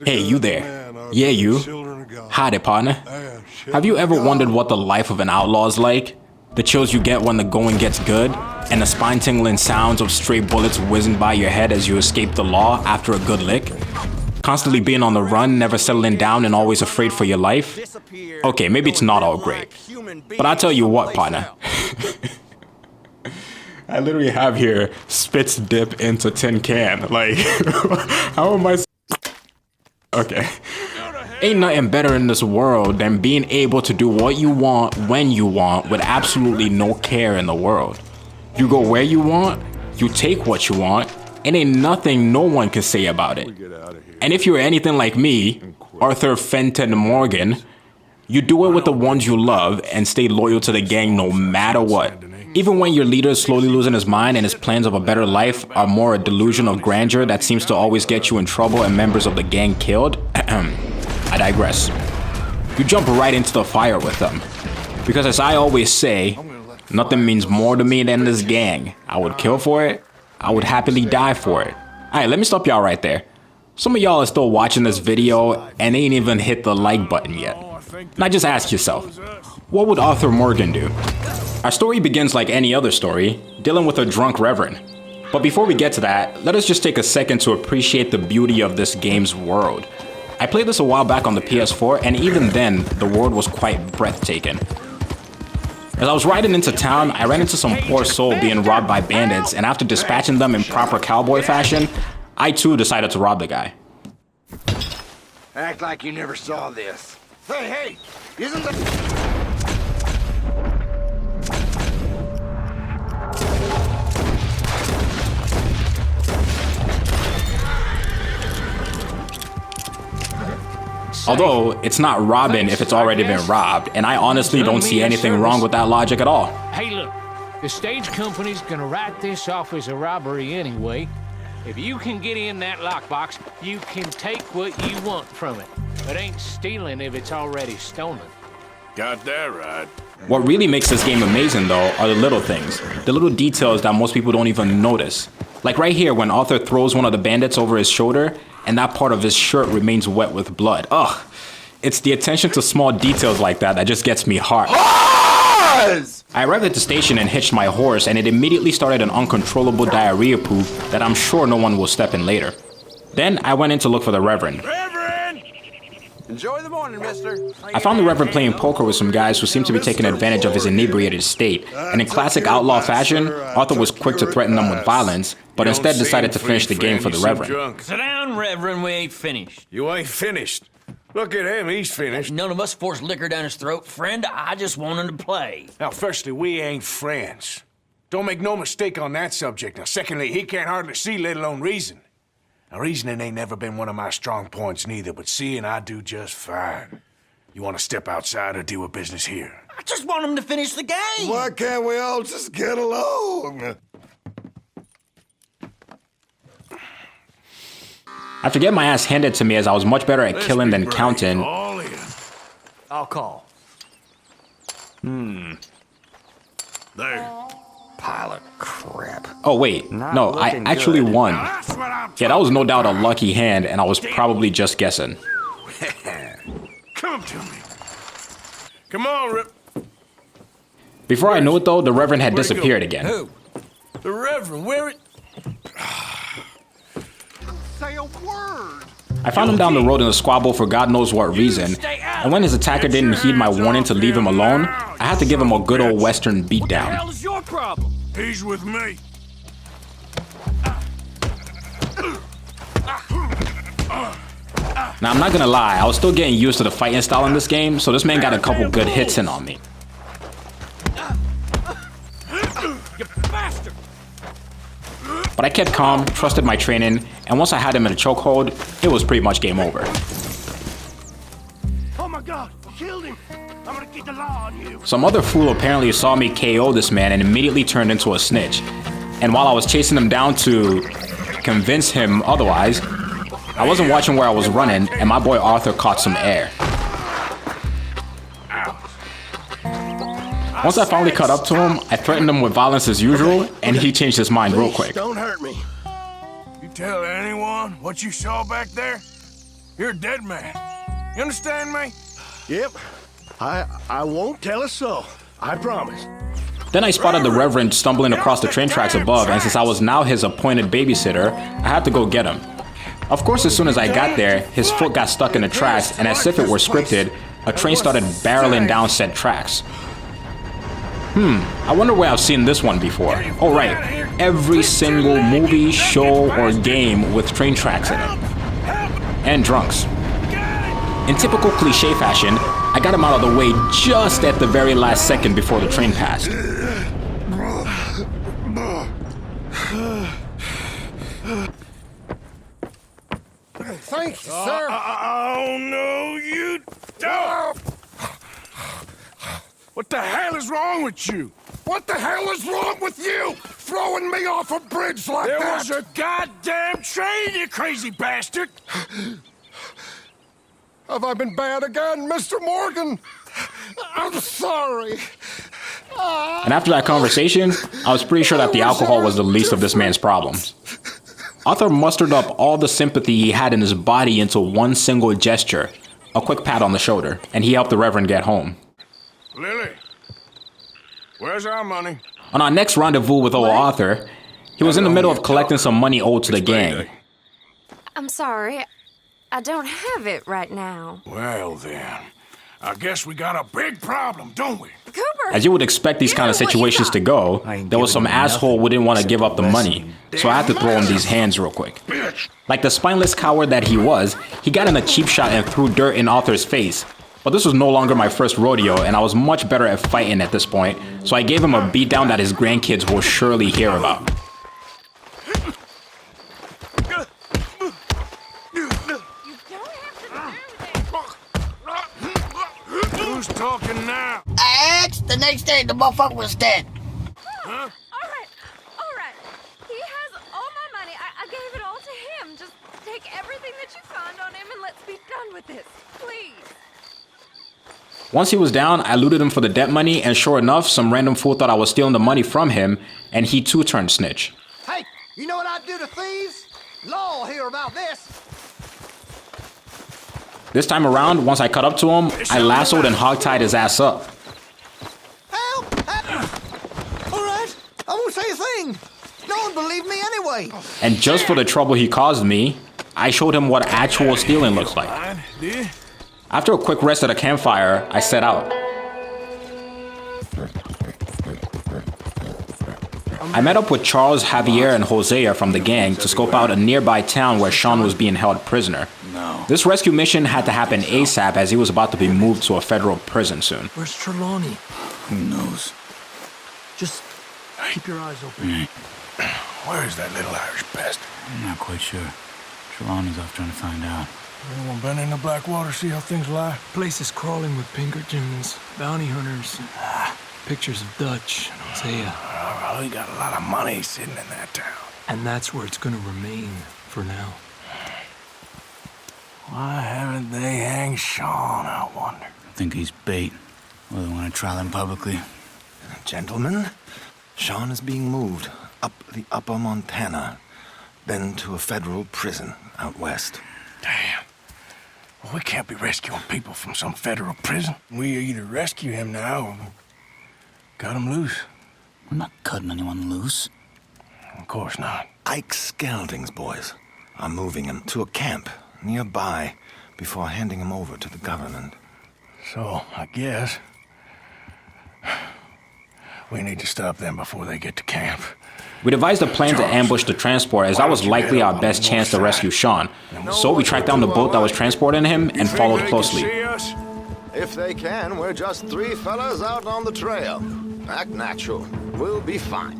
Hey, you there? Yeah, you. Howdy, partner. Have you ever wondered what the life of an outlaw is like? The chills you get when the going gets good? And the spine-tingling sounds of stray bullets whizzing by your head as you escape the law after a good lick? Constantly being on the run, never settling down, and always afraid for your life? Okay, maybe it's not all great. But I'll tell you what, partner. I literally have here, spits dip into tin can. Like, how am I... Okay. Ain't nothing better in this world than being able to do what you want when you want with absolutely no care in the world. You go where you want, you take what you want, and ain't nothing no one can say about it. And if you're anything like me, Arthur Fenton Morgan, you do it with the ones you love and stay loyal to the gang no matter what. Even when your leader is slowly losing his mind and his plans of a better life are more a delusion of grandeur that seems to always get you in trouble and members of the gang killed, I digress. You jump right into the fire with them. Because as I always say, nothing means more to me than this gang. I would kill for it. I would happily die for it. Alright, let me stop y'all right there. Some of y'all are still watching this video and ain't even hit the like button yet. Now just ask yourself, what would Arthur Morgan do? Our story begins like any other story, dealing with a drunk reverend. But before we get to that, let us just take a second to appreciate the beauty of this game's world. I played this a while back on the PS4, and even then, the world was quite breathtaking. As I was riding into town, I ran into some poor soul being robbed by bandits, and after dispatching them in proper cowboy fashion, I too decided to rob the guy. Act like you never saw this. Hey, isn't the... Although, it's not robbing if it's already been robbed, and I honestly don't see anything wrong with that logic at all. Hey look, the stage company's gonna write this off as a robbery anyway. If you can get in that lockbox, you can take what you want from it. But ain't stealing if it's already stolen. Got that right. What really makes this game amazing though are the little things, the little details that most people don't even notice. Like right here when Arthur throws one of the bandits over his shoulder and that part of his shirt remains wet with blood. Ugh, it's the attention to small details like that just gets me hard. I arrived at the station and hitched my horse and it immediately started an uncontrollable diarrhea poop that I'm sure no one will step in later. Then I went in to look for the Reverend. Enjoy the morning, mister. I found the Reverend playing poker with some guys who seemed to be taking advantage of his inebriated state, and in classic outlaw fashion, Arthur was quick to threaten them with violence, but instead decided to finish the game for the Reverend. Sit down, Reverend, we ain't finished. You ain't finished. Look at him, he's finished. None of us forced liquor down his throat, friend. I just want him to play. Now, firstly, we ain't friends. Don't make no mistake on that subject. Now, secondly, he can't hardly see, let alone reason. Now, reasoning ain't never been one of my strong points neither, but seeing I do just fine. You want to step outside or deal with business here? I just want him to finish the game. Why can't we all just get along? After getting my ass handed to me as I was much better at killing than counting, I'll call. There. Pile of crap. oh wait, no, I actually won. Yeah, that was no doubt a lucky hand, and I was probably just guessing. Come to me. Come on, Rip. Before I knew it though, the Reverend had disappeared again. Who? The Reverend, where it... Say a word. I found him down the road in a squabble for God knows what reason, and when his attacker didn't heed my warning to leave him alone, I had to give him a good old western beatdown. What the hell is your problem? He's with me. Now I'm not gonna lie, I was still getting used to the fighting style in this game, so this man got a couple good hits in on me. You bastard! But I kept calm, trusted my training, and once I had him in a chokehold, it was pretty much game over. Oh my God, killed him. I'm gonna get the law on you. Some other fool apparently saw me KO this man and immediately turned into a snitch. And while I was chasing him down to convince him otherwise, I wasn't watching where I was running, and my boy Arthur caught some air. Once I finally caught up to him, I threatened him with violence as usual, and he changed his mind real quick. Don't hurt me. You tell anyone what you saw back there? You're a dead man. You understand me? Yep. I won't tell a soul. I promise. Then I spotted the Reverend stumbling across the train tracks above, and since I was now his appointed babysitter, I had to go get him. Of course, as soon as I got there, his foot got stuck in the tracks, and as if it were scripted, a train started barreling down said tracks. I wonder where I've seen this one before. Oh right, every single movie, show, or game with train tracks in it. And drunks. In typical cliche fashion, I got him out of the way just at the very last second before the train passed. Thank you, sir. Oh, no, you don't! What the hell is wrong with you? What the hell is wrong with you? Throwing me off a bridge like There that? was a goddamn train, you crazy bastard! Have I been bad again, Mr. Morgan? I'm sorry. And after that conversation, I was pretty sure that the alcohol was the least of this man's problems. Arthur mustered up all the sympathy he had in his body into one single gesture, a quick pat on the shoulder, and he helped the Reverend get home. Lily, where's our money? On our next rendezvous with old Arthur, he was in the middle of collecting some money owed to the gang. I'm sorry. I don't have it right now. Well then, I guess we got a big problem, don't we? Cooper! As you would expect these kind of situations to go, there was some asshole who didn't want to give up the money, so I had to throw him these hands real quick. Like the spineless coward that he was, he got in a cheap shot and threw dirt in Arthur's face. But this was no longer my first rodeo, and I was much better at fighting at this point, so I gave him a beatdown that his grandkids will surely hear about. Who's talking now? I asked the next day the motherfucker was dead. All right. He has all my money. I gave it all to him. Just take everything that you find on him and let's be done with this, please. Once he was down, I looted him for the debt money, and sure enough, some random fool thought I was stealing the money from him, and he too turned snitch. Hey, you know what I'd do to thieves? Law hear about this. This time around, once I caught up to him, I lassoed and hogtied his ass up. Help! All right, I won't say a thing. No one believed me anyway. And just for the trouble he caused me, I showed him what actual stealing looks like. After a quick rest at a campfire, I set out. I met up with Charles, Javier, and Hosea from the gang to scope out a nearby town where Sean was being held prisoner. This rescue mission had to happen ASAP as he was about to be moved to a federal prison soon. Where's Trelawny? Who knows? Just keep your eyes open. Where's that little Irish bastard? I'm not quite sure. Trelawny's off trying to find out. Anyone been in the Blackwater, see how things lie? Place is crawling with Pinkertons, bounty hunters, pictures of Dutch and Hosea. Well, he got a lot of money sitting in that town. And that's where it's gonna remain for now. Why haven't they hanged Sean, I wonder? I think he's bait. Well, they want to trial him publicly. Gentlemen, Sean is being moved up the upper Montana, then to a federal prison out west. Damn. Well, we can't be rescuing people from some federal prison. We either rescue him now or cut him loose. We're not cutting anyone loose. Of course not. Ike Skelding's boys are moving him to a camp nearby before handing him over to the government. So, I guess we need to stop them before they get to camp. We devised a plan to ambush the transport as that was likely our best chance to rescue Sean. So we tracked down the boat that was transporting him and followed closely. If they can, we're just three fellas out on the trail. Act natural. We'll be fine.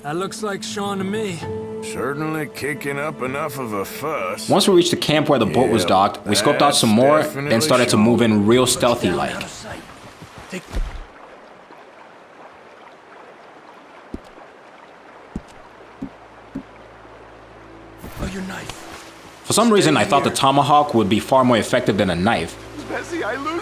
That looks like Sean to me. Certainly kicking up enough of a fuss. Once we reached the camp where the boat was docked, we scoped out some more, then started to move in real stealthy-like. Oh, your knife. For some reason, I thought the tomahawk would be far more effective than a knife.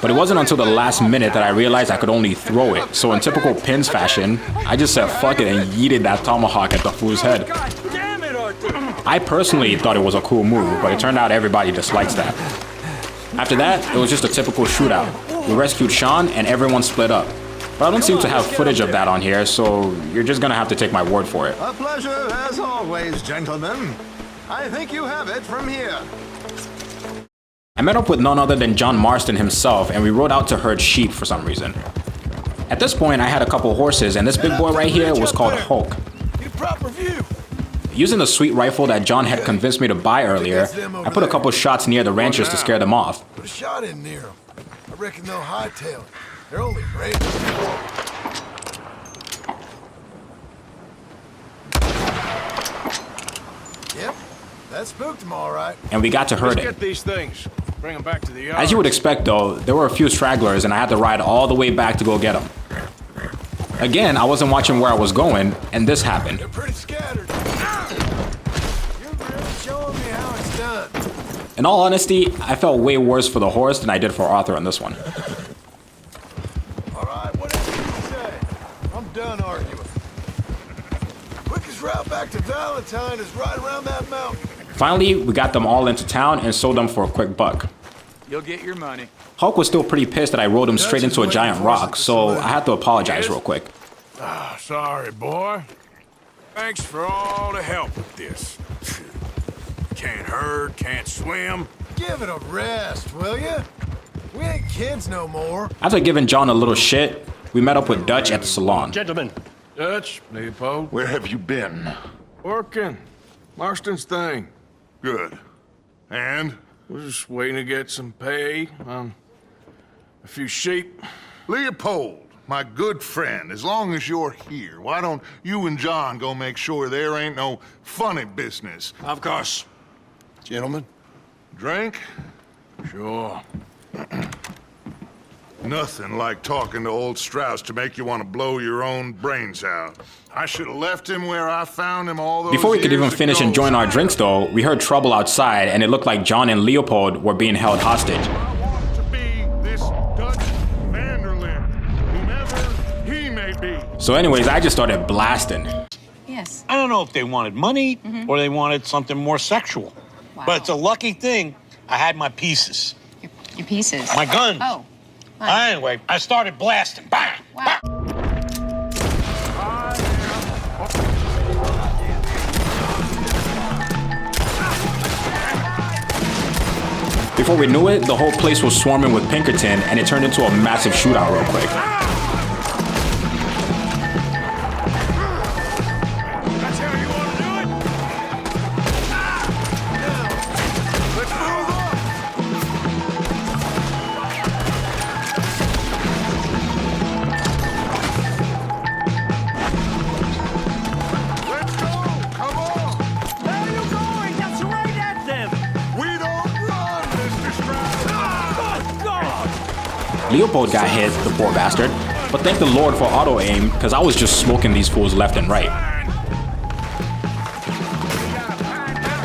But it wasn't until the last minute that I realized I could only throw it. So in typical Pins fashion, I just said fuck it and yeeted that tomahawk at the fool's head. I personally thought it was a cool move, but it turned out everybody dislikes that. After that, it was just a typical shootout. We rescued Sean and everyone split up. But I don't seem to have footage of that on here, so you're just gonna have to take my word for it. A pleasure as always, gentlemen. I think you have it from here. I met up with none other than John Marston himself, and we rode out to herd sheep for some reason. At this point, I had a couple horses, and this big boy right here was called Hulk. Using the sweet rifle that John had convinced me to buy earlier, I put a couple shots near the ranchers to scare them off. Put a shot in near them. I reckon they'll hightail it. They're only brave. Yep, that spooked them all right. And we got to herding. Get these things. Bring them back to the yard. As you would expect though, there were a few stragglers and I had to ride all the way back to go get them. Again, I wasn't watching where I was going, and this happened. They're pretty scattered. You're really showing me how it's done. In all honesty, I felt way worse for the horse than I did for Arthur on this one. All right, whatever you say. I'm done arguing. Quickest route back to Valentine is right around that mountain. Finally, we got them all into town and sold them for a quick buck. You'll get your money. Hulk was still pretty pissed that I rode him straight into a giant rock, so I had to apologize real quick. Ah, sorry, boy. Thanks for all the help with this. Can't herd, can't swim. Give it a rest, will you? We ain't kids no more. After giving John a little shit, we met up with Dutch at the salon. Gentlemen. Dutch, Leopold. Where have you been? Working. Marston's thing. Good. And? We're just waiting to get some pay on a few sheep. Leopold, my good friend, as long as you're here, why don't you and John go make sure there ain't no funny business? Of course. Gentlemen. Drink? Sure. Nothing like talking to old Strauss to make you want to blow your own brains out. I should have left him where I found him all those Before we could years even finish ago. enjoying our drinks though, we heard trouble outside and it looked like John and Leopold were being held hostage. I want to be this Dutch Vanderlyn, whomever he may be. So anyways, I just started blasting. Yes. I don't know if they wanted money or they wanted something more sexual. Wow. But it's a lucky thing I had my pieces. Your pieces. My guns. Oh. Fine. Anyway, I started blasting. Bang! Wow. Before we knew it, the whole place was swarming with Pinkerton and it turned into a massive shootout real quick. That's how you want to do it? Let's move Let's go! Come on! Where are you going? That's right at them! We don't run, Mr. Strauss! Good God! Leopold got hit, the poor bastard, but thank the Lord for auto aim, because I was just smoking these fools left and right.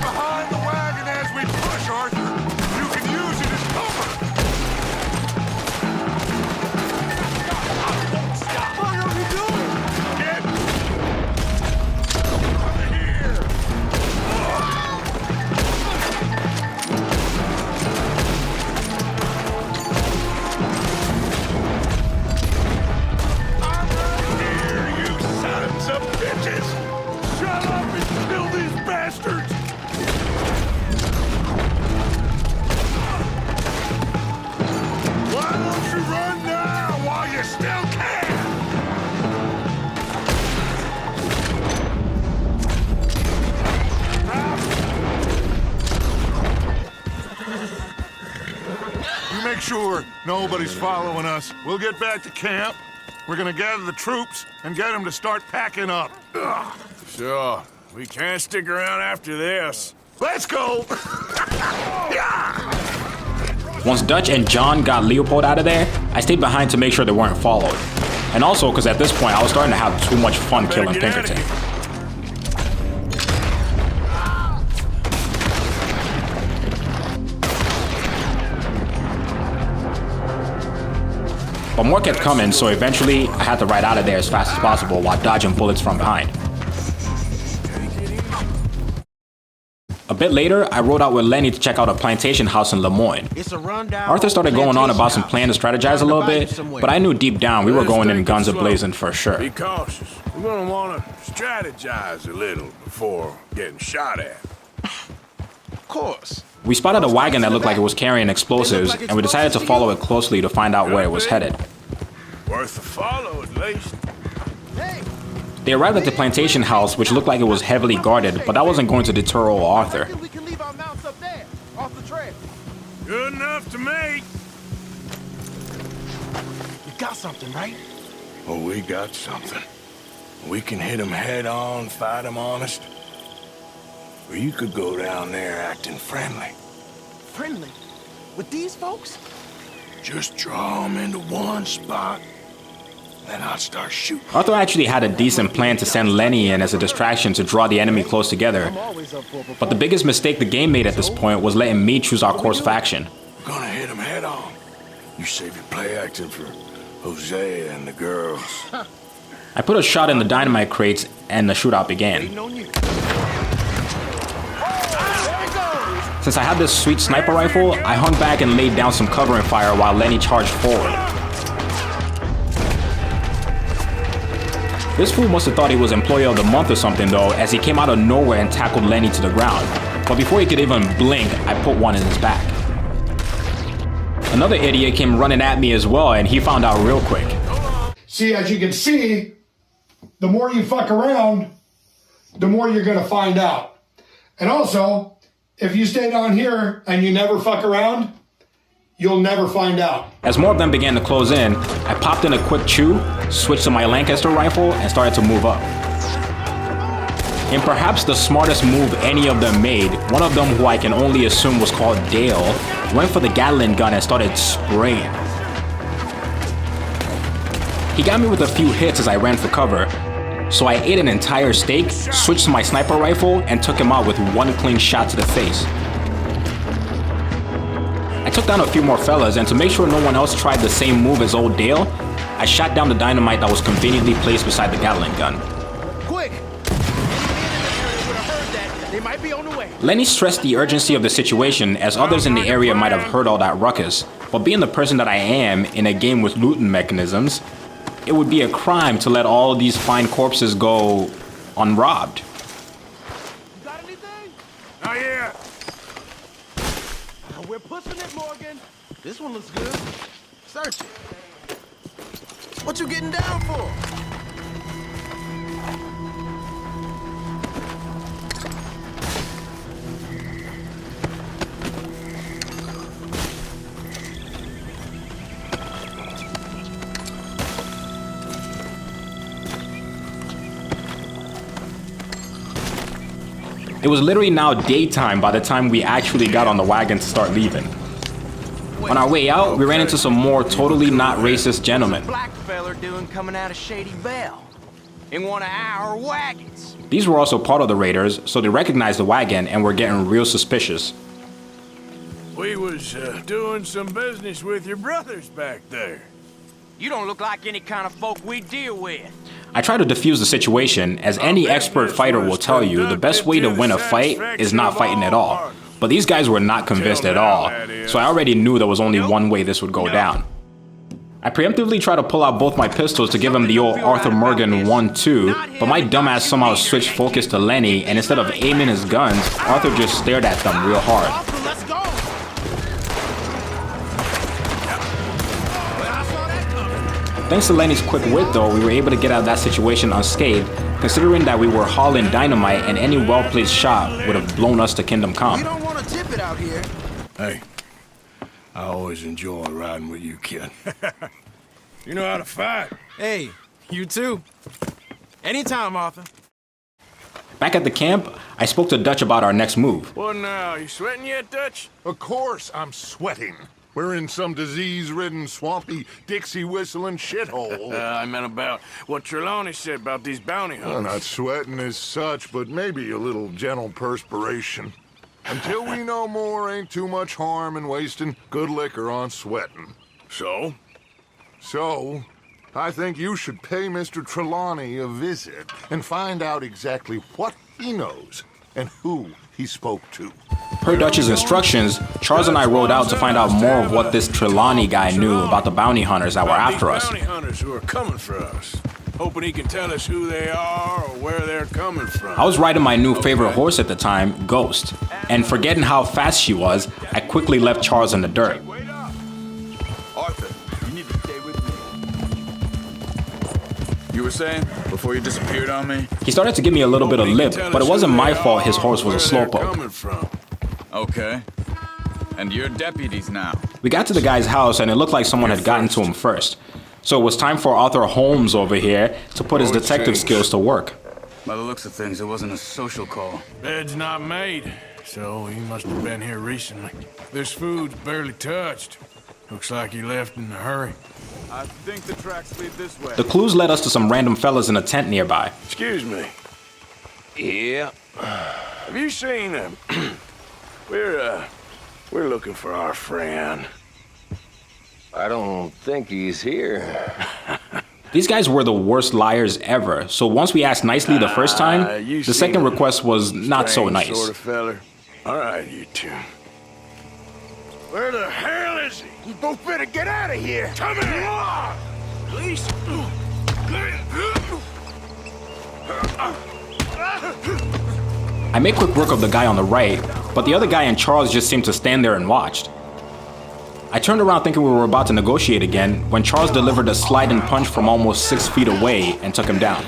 Behind the wagon as we push, Arthur. You can use it as cover. What are you doing? Get over here. I'm right here, you sons of bitches. Shut up and kill these bastards. Why don't you run now while you still can? You make sure nobody's following us. We'll get back to camp. We're gonna gather the troops and get them to start packing up. Ugh. Sure. We can't stick around after this. Let's go! Once Dutch and John got Leopold out of there, I stayed behind to make sure they weren't followed. And also because at this point I was starting to have too much fun killing get out of Pinkerton. here. But more kept coming, so eventually I had to ride out of there as fast as possible while dodging bullets from behind. A bit later, I rode out with Lenny to check out a plantation house in Lemoyne. It's a rundown. Arthur started going on about some plan to strategize a little bit, but I knew deep down we were going in guns a-blazing for sure. Be cautious. We're gonna want to strategize a little before getting shot at. Of course. We spotted a wagon that looked like it was carrying explosives, and we decided to follow it closely to find out where it was headed. Worth a follow, at least. They arrived at the plantation house, which looked like it was heavily guarded, but that wasn't going to deter old Arthur. We can leave our mounts up there, off the trail. Good enough to me. You got something, right? Oh, we got something. We can hit them head on, fight them honest. Or you could go down there acting friendly. Friendly? With these folks? Just draw them into one spot, then I'll start shooting. Arthur actually had a decent plan to send Lenny in as a distraction to draw the enemy close together. But the biggest mistake the game made at this point was letting me choose our course faction. We're gonna hit them head on. You save your play acting for Hosea and the girls. I put a shot in the dynamite crates and the shootout began. Since I had this sweet sniper rifle, I hung back and laid down some covering fire while Lenny charged forward. This fool must have thought he was Employee of the Month or something though, as he came out of nowhere and tackled Lenny to the ground. But before he could even blink, I put one in his back. Another idiot came running at me as well, and he found out real quick. See, as you can see, the more you fuck around, the more you're gonna find out. And also, if you stay down here and you never fuck around, you'll never find out. As more of them began to close in, I popped in a quick chew, switched to my Lancaster rifle, and started to move up. In perhaps the smartest move any of them made, one of them, who I can only assume was called Dale, went for the Gatling gun and started spraying. He got me with a few hits as I ran for cover, so I ate an entire steak, switched to my sniper rifle, and took him out with one clean shot to the face. I took down a few more fellas, and to make sure no one else tried the same move as old Dale, I shot down the dynamite that was conveniently placed beside the Gatling gun. Quick! They might be on the way. Lenny stressed the urgency of the situation, as others in the area might have heard all that ruckus, but being the person that I am in a game with looting mechanisms, it would be a crime to let all of these fine corpses go unrobbed. You got anything? Not yet. We're pushing it, Morgan. This one looks good. Search it. What you getting down for? It was literally now daytime by the time we actually got on the wagon to start leaving. On our way out, we ran into some more totally not racist gentlemen. Black feller doing coming out of Shady Belle in one of our wagons. These were also part of the raiders, so they recognized the wagon and were getting real suspicious. We was doing some business with your brothers back there. You don't look like any kind of folk we deal with. I tried to defuse the situation, as any expert fighter will tell you the best way to win a fight is not fighting at all. But these guys were not convinced at all, so I already knew there was only one way this would go down. I preemptively tried to pull out both my pistols to give him the old Arthur Morgan 1-2, but my dumbass somehow switched focus to Lenny, and instead of aiming his guns, Arthur just stared at them real hard. Thanks to Lenny's quick wit though, we were able to get out of that situation unscathed, considering that we were hauling dynamite and any well-placed shot would have blown us to Kingdom Come. You don't want to tip it out here. Hey, I always enjoy riding with you, kid. You know how to fight. Hey, you too. Anytime, Arthur. Back at the camp, I spoke to Dutch about our next move. What now, you sweating yet, Dutch? Of course I'm sweating. We're in some disease-ridden, swampy, Dixie-whistling shithole. I meant about what Trelawny said about these bounty hunters. Well, not sweating as such, but maybe a little gentle perspiration. Until we know more, ain't too much harm in wasting good liquor on sweating. So? So, I think you should pay Mr. Trelawny a visit and find out exactly what he knows and who he spoke to. Per Dutch's instructions, Charles and I rode out to find out more of what this Trelawny guy knew about the bounty hunters that were after us. Bounty hunters who are coming for us. Hoping he can tell us who they are or where they're coming from. I was riding my new favorite horse at the time, Ghost, and forgetting how fast she was, I quickly left Charles in the dirt. Arthur, you need to stay with me. You were saying before you disappeared on me? He started to give me a little bit of lip, but it wasn't my fault his horse was a slowpoke. Okay. And you're deputies now. We got to the guy's house and it looked like someone had gotten to him first. So it was time for Arthur Holmes over here to put his detective skills to work. By the looks of things, it wasn't a social call. Bed's not made, so he must have been here recently. This food's barely touched. Looks like he left in a hurry. I think the tracks lead this way. The clues led us to some random fellas in a tent nearby. Excuse me. Yeah. Have you seen him? We're looking for our friend. I don't think he's here. These guys were the worst liars ever, so once we asked nicely the first time, the second request was not so nice. Sort of feller. All right, you two. Where the hell is he? You both better get out of here. Come here. Please. I made quick work of the guy on the right, but the other guy and Charles just seemed to stand there and watched. I turned around thinking we were about to negotiate again when Charles delivered a sliding punch from almost 6 feet away and took him down.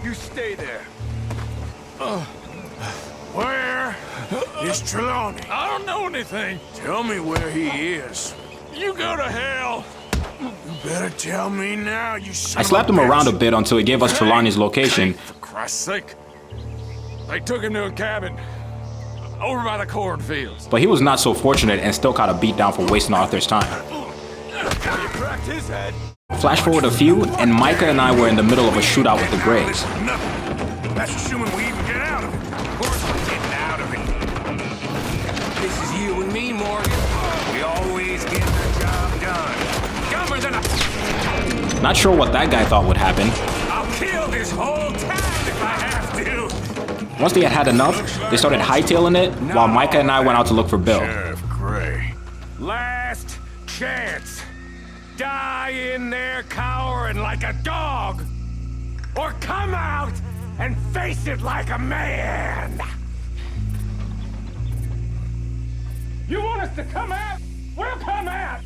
You stay there. Where is Trelawny? I don't know anything. Tell me where he is. You go to hell. You better tell me now, you son I slapped him around a bit until he gave us Trelawney's location. For Christ's sake. They took him to a cabin over by the cornfields. But he was not so fortunate and still got a beat down for wasting Arthur's time. You cracked his head. Flash forward a few, and Micah and I were in the middle of a shootout with the Gregs. That's assuming we even get out of it. Of course we're getting out of it. This is you and me, Morgan. We always get the job done. Dumber than a... Not sure what that guy thought would happen. I'll kill this whole town if I have to. Once they had had enough, they started hightailing it, while Micah and I went out to look for Bill. Sheriff Gray. Last chance. Die in there cowering like a dog. Or come out and face it like a man. You want us to come out? We'll come out.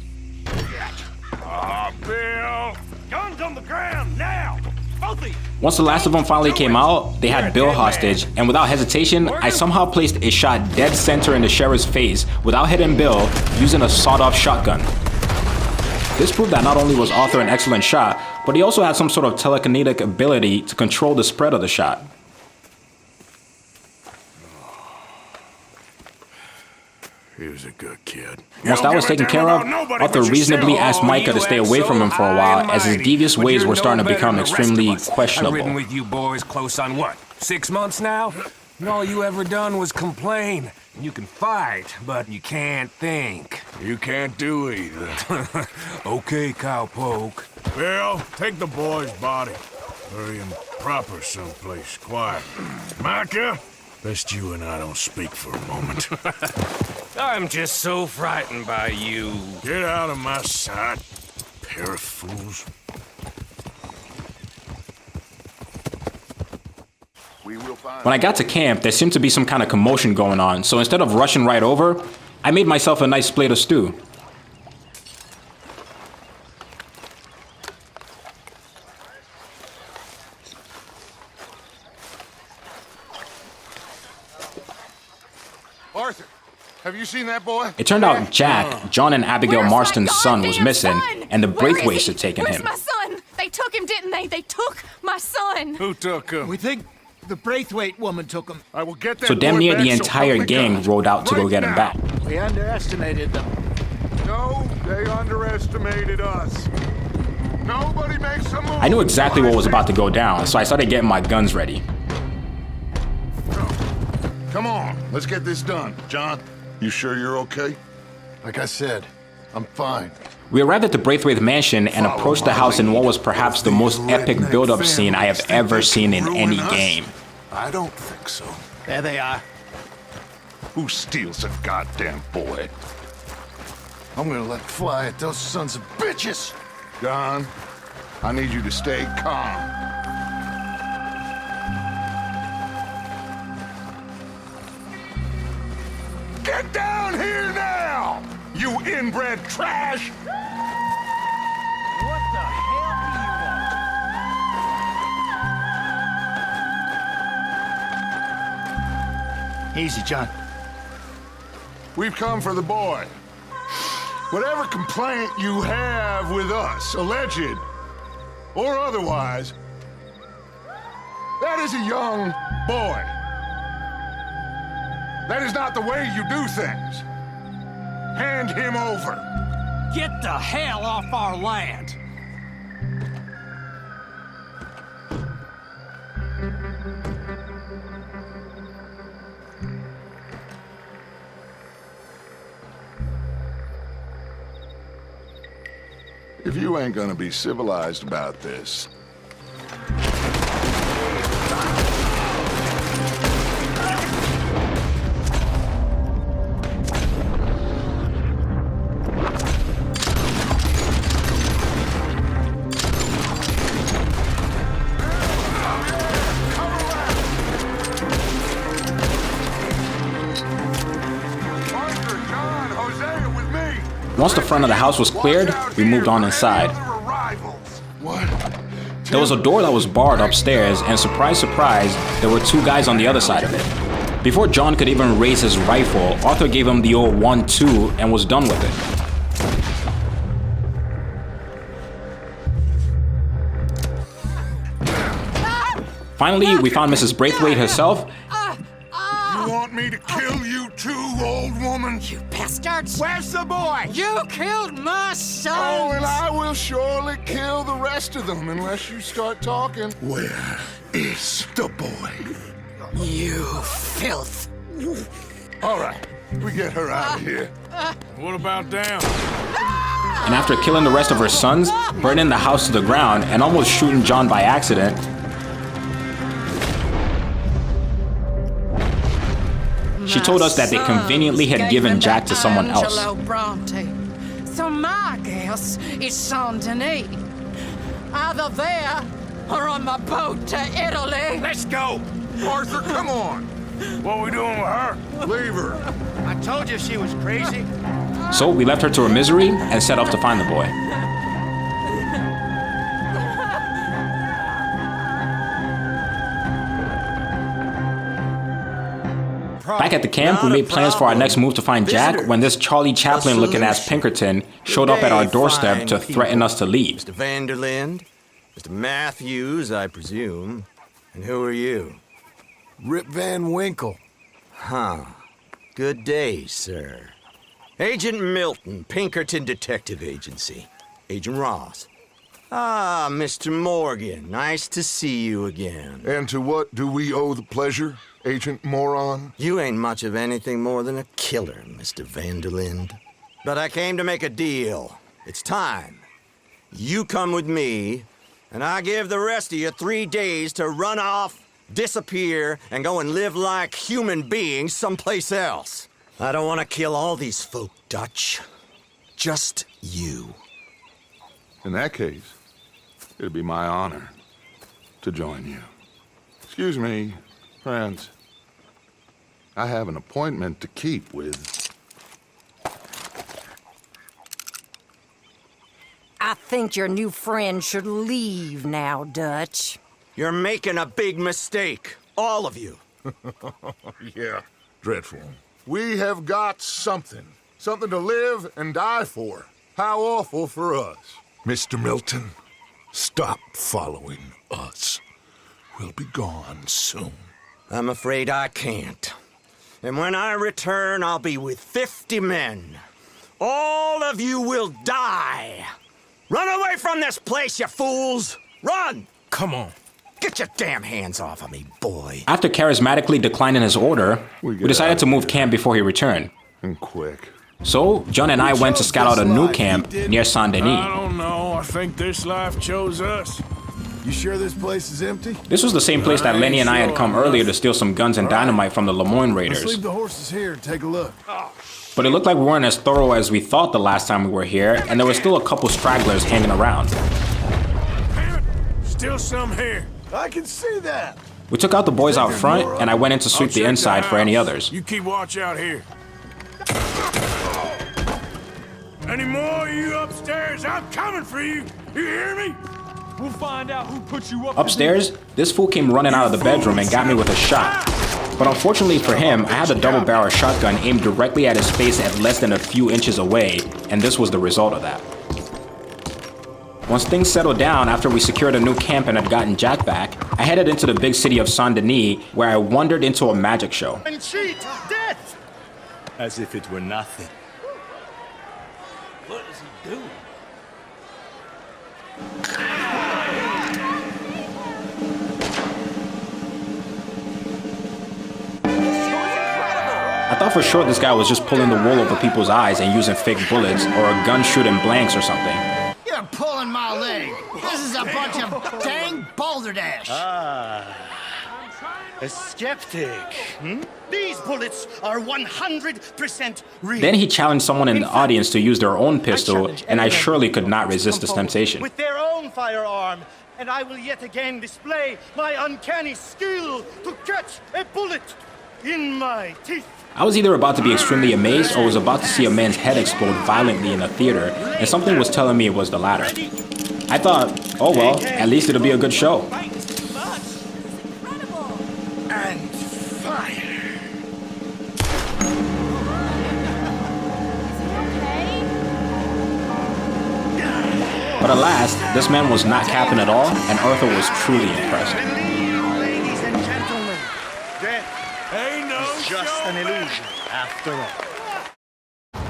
Bill. Guns on the ground now. Both of you. Once the last of them finally came out, they had Bill hostage, and without hesitation, I somehow placed a shot dead center in the sheriff's face without hitting Bill using a sawed-off shotgun. This proved that not only was Arthur an excellent shot, but he also had some sort of telekinetic ability to control the spread of the shot. He was a good kid. Once that was taken care of, Arthur reasonably asked Micah to stay away from him for a while, as his devious ways were starting to become extremely questionable. I've ridden with you boys close on what, 6 months now? And all you ever done was complain. You can fight, but you can't think. You can't do either. Okay, cowpoke. Bill, take the boy's body. Bury him proper someplace, quiet. Micah, best you and I don't speak for a moment. I'm just so frightened by you. Get out of my sight, pair of fools. When I got to camp, there seemed to be some kind of commotion going on, so instead of rushing right over, I made myself a nice plate of stew. Arthur, have you seen that boy? It turned out Jack, John and Abigail Marston's son, was missing, and the Braithwaites had taken him. Where's my son? They took him, didn't they? They took my son. Who took him? We think the Braithwaite woman took him. I will get that So damn boy near back, the so entire help me gang God. rode out to go Right get him now. back. We underestimated them. No, they underestimated us. Nobody makes a move. I knew exactly what was about to go down, so I started getting my guns ready. Come on, let's get this done. John, you sure you're okay? Like I said, I'm fine. We arrived at the Braithwaite mansion and approached the house in what was perhaps the most epic build-up scene I have ever seen in any game. I don't think so. There they are. Who steals a goddamn boy? I'm gonna let fly at those sons of bitches! John, I need you to stay calm. Get down here now! You inbred trash! What the hell do you want? Easy, John. We've come for the boy. Whatever complaint you have with us, alleged or otherwise, that is a young boy. That is not the way you do things. Hand him over. Get the hell off our land! If you ain't gonna be civilized about this, Once the front of the house was cleared, we moved on inside. There was a door that was barred upstairs, and surprise, surprise, there were two guys on the other side of it. Before John could even raise his rifle, Arthur gave him the old 1-2 and was done with it. Finally, we found Mrs. Braithwaite herself. you want me to kill you too, old woman? You bastards! Where's the boy? You killed my son! Oh, and I will surely kill the rest of them unless you start talking. Where is the boy? You filth! All right, we get her out of here. What about down? And after killing the rest of her sons, burning the house to the ground, and almost shooting John by accident, she told us that they conveniently had given Jack to someone else. So my guess is Saint Denis. Either there or on my boat to Italy. Let's go! Arthur, come on! What are we doing with her? Leave her. I told you she was crazy. So we left her to her misery and set off to find the boy. Back at the camp, we made plans for our next move to find Jack when this Charlie Chaplin-looking ass Pinkerton showed up at our doorstep to threaten us to leave. Mr. Vanderlind, Mr. Matthews, I presume. And who are you? Rip Van Winkle. Huh. Good day, sir. Agent Milton, Pinkerton Detective Agency. Agent Ross. Ah, Mr. Morgan, nice to see you again. And to what do we owe the pleasure, Agent Moron? You ain't much of anything more than a killer, Mr. Vanderlind. But I came to make a deal. It's time. You come with me, and I give the rest of you 3 days to run off, disappear, and go and live like human beings someplace else. I don't want to kill all these folk, Dutch. Just you. In that case, it'd be my honor to join you. Excuse me, friends. I have an appointment to keep with... I think your new friend should leave now, Dutch. You're making a big mistake. All of you. Yeah, dreadful. We have got something. Something to live and die for. How awful for us. Mr. Milton, stop following us. We'll be gone soon. I'm afraid I can't. And when I return, I'll be with 50 men. All of you will die. Run away from this place, you fools! Run! Come on. Get your damn hands off of me, boy. After charismatically declining his order, we decided to move camp before he returned. And quick. So, John and I went to scout out a new camp near Saint Denis. I don't know. I think this life chose us. You sure this place is empty? This was the same place that Lenny and I had come earlier to steal some guns and dynamite from the Lemoyne Let's Raiders. leave the horses here and take a look. But it looked like we weren't as thorough as we thought the last time we were here, and there were still a couple stragglers hanging around. Still some here. I can see that. We took out the boys out front, and I went in to sweep the inside for any others. You keep watch out here. Any more of you upstairs? I'm coming for you. You hear me? We'll find out who put you up. Upstairs, this fool came running out of the bedroom and got me with a shot. But unfortunately for him, I had a double-barrel shotgun aimed directly at his face at less than a few inches away, and this was the result of that. Once things settled down after we secured a new camp and had gotten Jack back, I headed into the big city of Saint-Denis, where I wandered into a magic show. And cheat! Death! As if it were nothing. What is he doing? I thought for sure this guy was just pulling the wool over people's eyes and using fake bullets or a gun shooting blanks or something. You're pulling my leg. This is a bunch of dang balderdash. A skeptic, hmm? These bullets are 100% real. Then he challenged someone in the audience to use their own pistol, and I surely could not resist this temptation. With their own firearm, and I will yet again display my uncanny skill to catch a bullet in my teeth. I was either about to be extremely amazed or was about to see a man's head explode violently in a theater, and something was telling me it was the latter. I thought, oh well, at least it'll be a good show. And fire. But alas, this man was not capping at all, and Arthur was truly impressed. Ladies and gentlemen, death is just an illusion after all.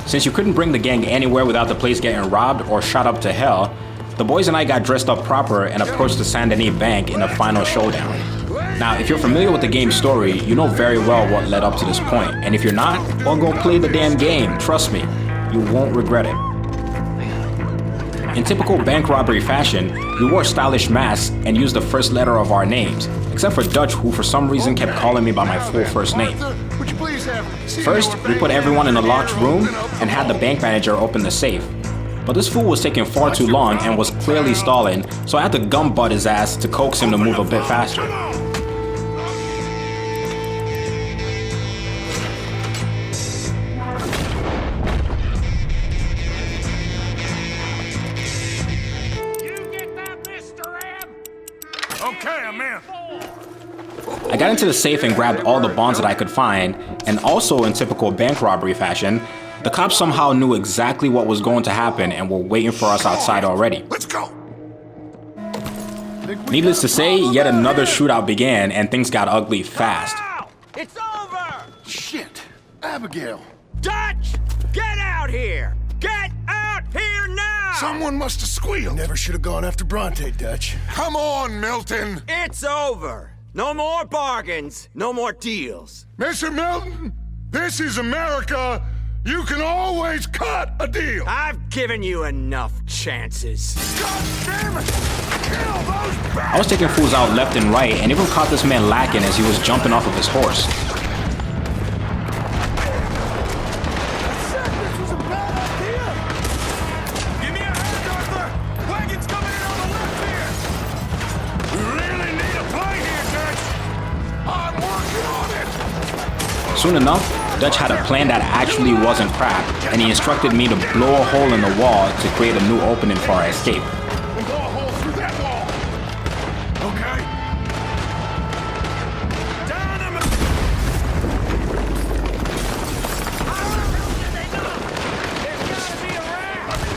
Since you couldn't bring the gang anywhere without the place getting robbed or shot up to hell, the boys and I got dressed up proper and approached the Saint-Denis bank in a final showdown. Now, if you're familiar with the game's story, you know very well what led up to this point, and if you're not, well, go play the damn game, trust me, you won't regret it. In typical bank robbery fashion, we wore stylish masks and used the first letter of our names, except for Dutch, who for some reason kept calling me by my full first name. First, we put everyone in a locked room and had the bank manager open the safe. But this fool was taking far too long and was clearly stalling, so I had to gum butt his ass to coax him to move a bit faster. Okay, I'm in. I got into the safe and grabbed all the bonds that I could find, and also in typical bank robbery fashion, the cops somehow knew exactly what was going to happen and were waiting for us outside already. Let's go. Needless to say, yet another shootout began and things got ugly fast. It's over! Shit! Abigail! Dutch! Get out here! Get out here now! Someone must have squealed. Never should have gone after Bronte, Dutch. Come on, Milton! It's over. No more bargains, no more deals. Mr. Milton, this is America. You can always cut a deal. I've given you enough chances. God damn it! Kill those I was taking fools out left and right and even caught this man lacking as he was jumping off of his horse. Soon enough, Dutch had a plan that actually wasn't crap, and he instructed me to blow a hole in the wall to create a new opening for our escape. We'll blow a hole through that wall. Okay.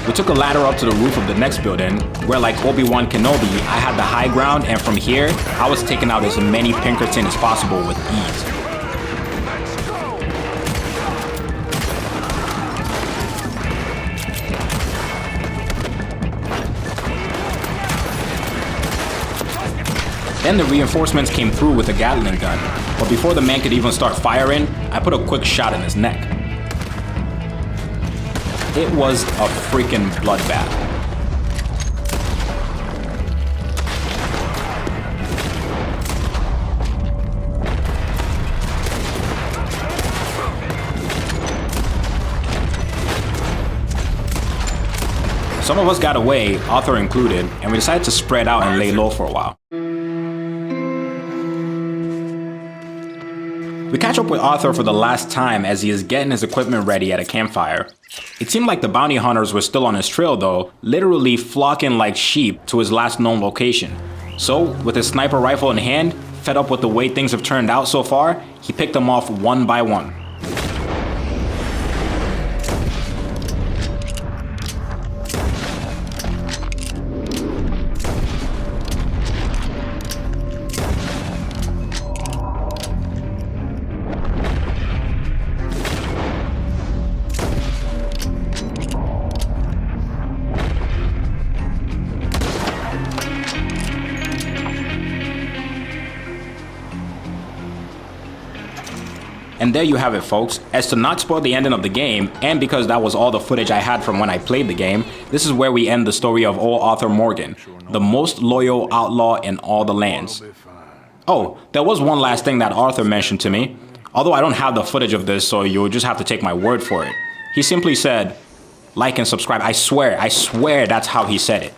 We took a ladder up to the roof of the next building, where like Obi-Wan Kenobi, I had the high ground, and from here, I was taking out as many Pinkerton as possible with ease. Then the reinforcements came through with a Gatling gun, but before the man could even start firing, I put a quick shot in his neck. It was a freaking bloodbath. Some of us got away, Arthur included, and we decided to spread out and lay low for a while. We catch up with Arthur for the last time as he is getting his equipment ready at a campfire. It seemed like the bounty hunters were still on his trail though, literally flocking like sheep to his last known location. So, with his sniper rifle in hand, fed up with the way things have turned out so far, he picked them off one by one. And there you have it, folks. As to not spoil the ending of the game, and because that was all the footage I had from when I played the game, this is where we end the story of old Arthur Morgan, the most loyal outlaw in all the lands. Oh, there was one last thing that Arthur mentioned to me. Although I don't have the footage of this, so you'll just have to take my word for it. He simply said, like and subscribe. I swear that's how he said it.